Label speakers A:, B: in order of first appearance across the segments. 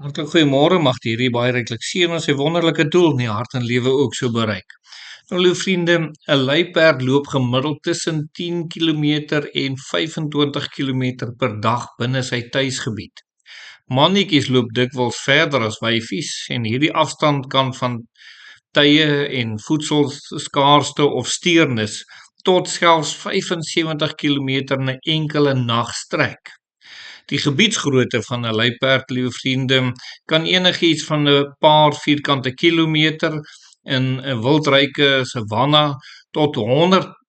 A: Hartlik goeiemôre, mag die hierdie baie ryklik seën en sy wonderlike doel in die hart en lewe ook so bereik. Nou lieve vriende, 'n luiperd loop gemiddeld tussen 10 km en 25 km per dag binne sy tuisgebied. Mannetjies loop dikwels verder as wyfies en hierdie afstand kan van tye en voedselskaarste of steurnis tot selfs 75 km in 'n enkele nag strek. Die gebiedsgrootte van 'n luiperd, liewe vriende, kan enigiets van 'n paar vierkante kilometer in 'n wildryke savanna tot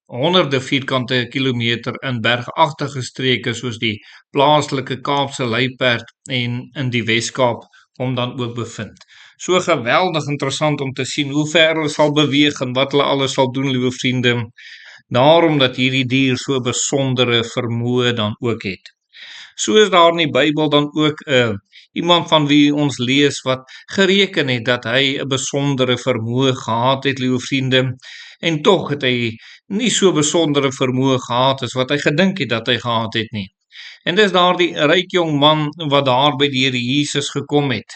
A: honderde vierkante kilometer in bergagtige streke soos die plaaslike Kaapse luiperd en in die Wes-Kaap hom dan ook bevind. So geweldig interessant om te sien hoe ver hulle sal beweeg en wat hulle alles sal doen, liewe vriende. Daarom dat hierdie dier so besondere vermoë dan ook het. So is daar in die Bybel dan ook iemand van wie ons lees wat gereken het dat hy 'n besondere vermoë gehad het, liewe vriende, en tog het hy nie so besondere vermoë gehad as wat hy gedink het dat hy gehad het nie. En dis daardie ryk jong man wat daar by die Here Jesus gekom het.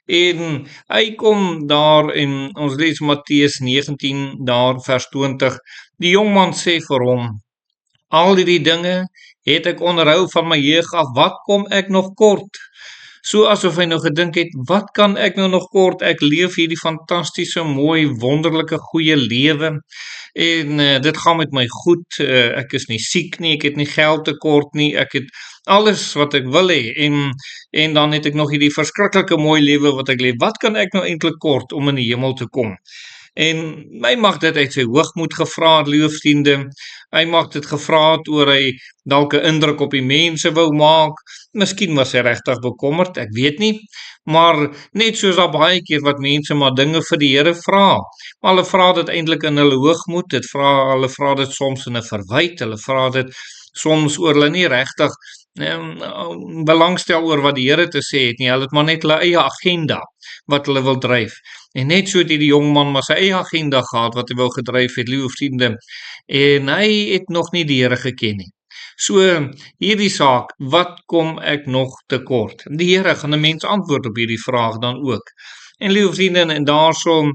A: En hy kom daar en ons lees Matteus 19 daar vers 20. Die jong man sê vir hom: "Al hierdie dinge het ek onderhou van my jeug af, wat kom ek nog kort?" So asof hy nou gedink het, wat kan ek nou nog kort? Ek leef hierdie fantastiese, mooi, wonderlike, goeie lewe en dit gaan met my goed. Ek is nie siek nie, ek het nie geld tekort nie, ek het alles wat ek wil hê en dan het ek nog hierdie verskriklike mooi lewe wat ek leef. Wat kan ek nou eintlik kort om in die hemel te kom? En my mag dit uit sy hoogmoed gevra het, liewe vriende. Hy mag dit gevra het oor hy dalk 'n indruk op die mense wou maak. Miskien was hy regtig bekommerd, ek weet nie. Maar net soos daar baie keer wat mense maar dinge vir die Here vra. Maar hulle vra dit eintlik in hulle hoogmoed. Hulle vra dit soms in 'n verwyte. Hulle vra dit soms oor hulle nie regtig belangstel oor wat die Here te sê het nie. Hulle het maar net hulle eie agenda wat hulle wil dryf. En net so het die jong man maar sy eie agenda gehad wat hy wou gedryf het, liewe vriende. En hy het nog nie die Here geken nie. So hierdie saak, wat kom ek nog tekort? Die Here gaan 'n mens antwoord op hierdie vraag dan ook. En liewe vriende, en daarso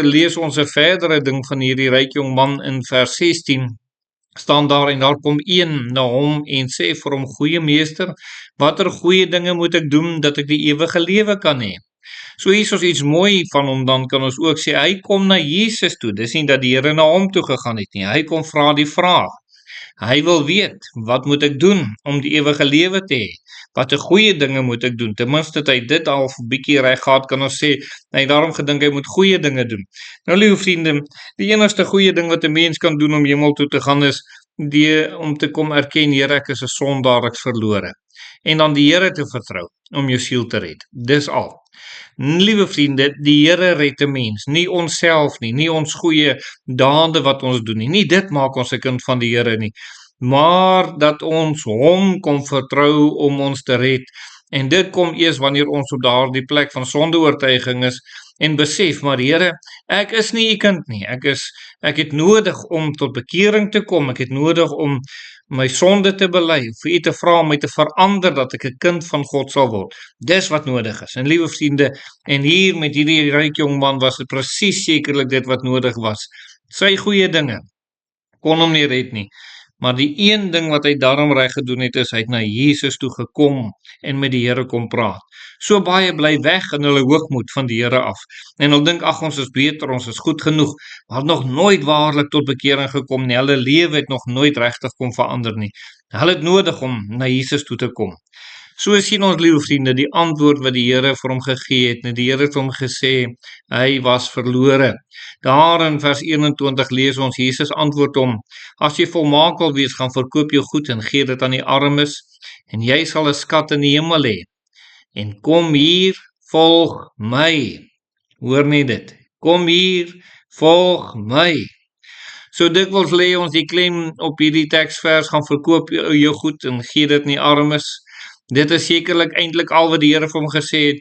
A: lees ons 'n verdere ding van hierdie ryk jong man in vers 16. Staan daar en daar kom een na hom en sê vir hom: "Goeie meester, watter goeie dinge moet ek doen dat ek die ewige lewe kan hê?" So hier is ons iets mooi van hom, dan kan ons ook sê, hy kom na Jesus toe. Dis nie dat die Here na hom toe gegaan het nie. Hy kom vra die vraag. Hy wil weet, wat moet ek doen om die ewige lewe te hê? Watter goeie dinge moet ek doen? Ten minste het hy dit al 'n bietjie reg gehad, kan ons sê. Hy het daarom gedink hy moet goeie dinge doen. Nou liewe vriende, die enigste goeie ding wat 'n mens kan doen om hemel toe te gaan is om te kom erken, Here, ek is 'n sondaar, ek's verlore. En dan die Here te vertrou om jou siel te red. Dis al. Liewe vriende, die Here red 'n mens, nie onsself nie, nie ons goeie dade wat ons doen nie. Nie dit maak ons 'n kind van die Here nie, maar dat ons hom kom vertrou om ons te red. En dit kom eers wanneer ons op daardie plek van sondeoortuiging is en besef, maar Here, ek is nie u kind nie. Ek het nodig om tot bekering te kom. Ek het nodig om my sonde te bely, vir u te vra om my te verander dat ek 'n kind van God sal word. Dis wat nodig is. En liewe vriende, en hier met hierdie ryk jong man was dit presies sekerlik dit wat nodig was. Sy goeie dinge kon hom nie red nie. Maar die een ding wat hy daarom reg gedoen het, is hy het na Jesus toe gekom en met die Here kom praat. So baie bly weg in hulle hoogmoed van die Here af. En hulle dink, ag, ons is beter, ons is goed genoeg, maar nog nooit waarlik tot bekering gekom nie. Hulle lewe het nog nooit regtig kom verander nie. Hulle het nodig om na Jesus toe te kom. So sien ons, liewe vriende, die antwoord wat die Here vir hom gegee het. Die Here het hom gesê, hy was verlore. Daar in vers 21 lees ons, Jesus antwoord hom: "As jy volmaak wil wees, gaan verkoop jou goed en gee dit aan die armes, en jy sal 'n skat in die hemel hê. En kom hier, volg my." Hoor net dit. Kom hier, volg my. So dikwels lê ons die klem op hierdie teksvers, gaan verkoop jou goed en gee dit aan die armes. Dit is sekerlik eintlik al wat die Here vir hom gesê het,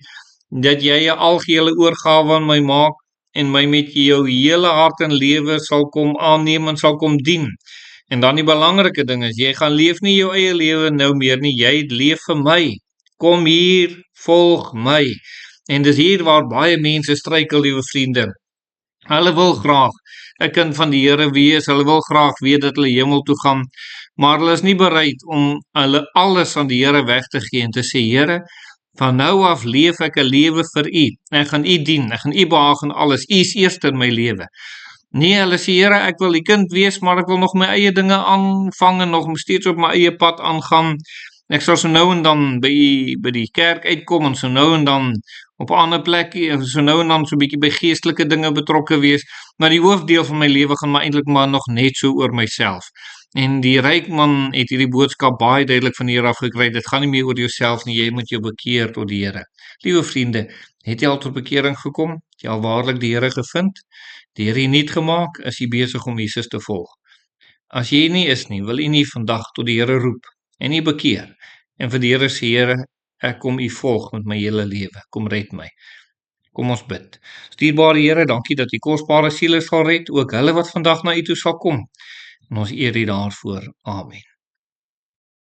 A: dat jy 'n algehele oorgawe aan my maak en my met jou hele hart en lewe sal kom aanneem en sal kom dien. En dan die belangrike ding is, jy gaan leef nie jou eie lewe nou meer nie, jy leef vir my. kom hier, volg my. En dis hier waar baie mense struikel, liewe vriende. Hulle wil graag 'n kind van die Here wees, hulle wil graag weet dat hulle hemel toe gaan, maar hulle is nie bereid om hulle alles aan die Here weg te gee en te sê, Here, van nou af leef ek 'n lewe vir U. Ek gaan U dien, ek gaan U behaag in alles. U is eerste in my lewe. Nee, hulle sê, Here, ek wil U kind wees, maar ek wil nog my eie dinge aanvang en nog steeds op my eie pad aangaan. Ek sal so nou en dan by die kerk uitkom en so nou en dan op 'n ander plek, so nou en dan so 'n bietjie by geestelike dinge betrokke wees, maar die hoofdeel van my lewe gaan maar eintlik maar nog net so oor myself. En die ryk man het hierdie boodskap baie duidelik van die Here af gekry. Dit gaan nie meer oor jouself nie, jy moet jou bekeer tot die Here. Liewe vriende, het jy al tot bekering gekom? Het jy al waarlik die Here gevind? Die Here nuut gemaak? Is jy besig om Jesus te volg? As jy nie is nie, wil jy nie vandag tot die Here roep en nie bekeer en vir die Here sê, Here, ek kom U volg met my hele lewe. Kom red my. Kom ons bid. Dierbare Here, dankie dat U kosbare siele sal red, ook hulle wat vandag na U toe sal kom. En ons eer U daarvoor. Amen.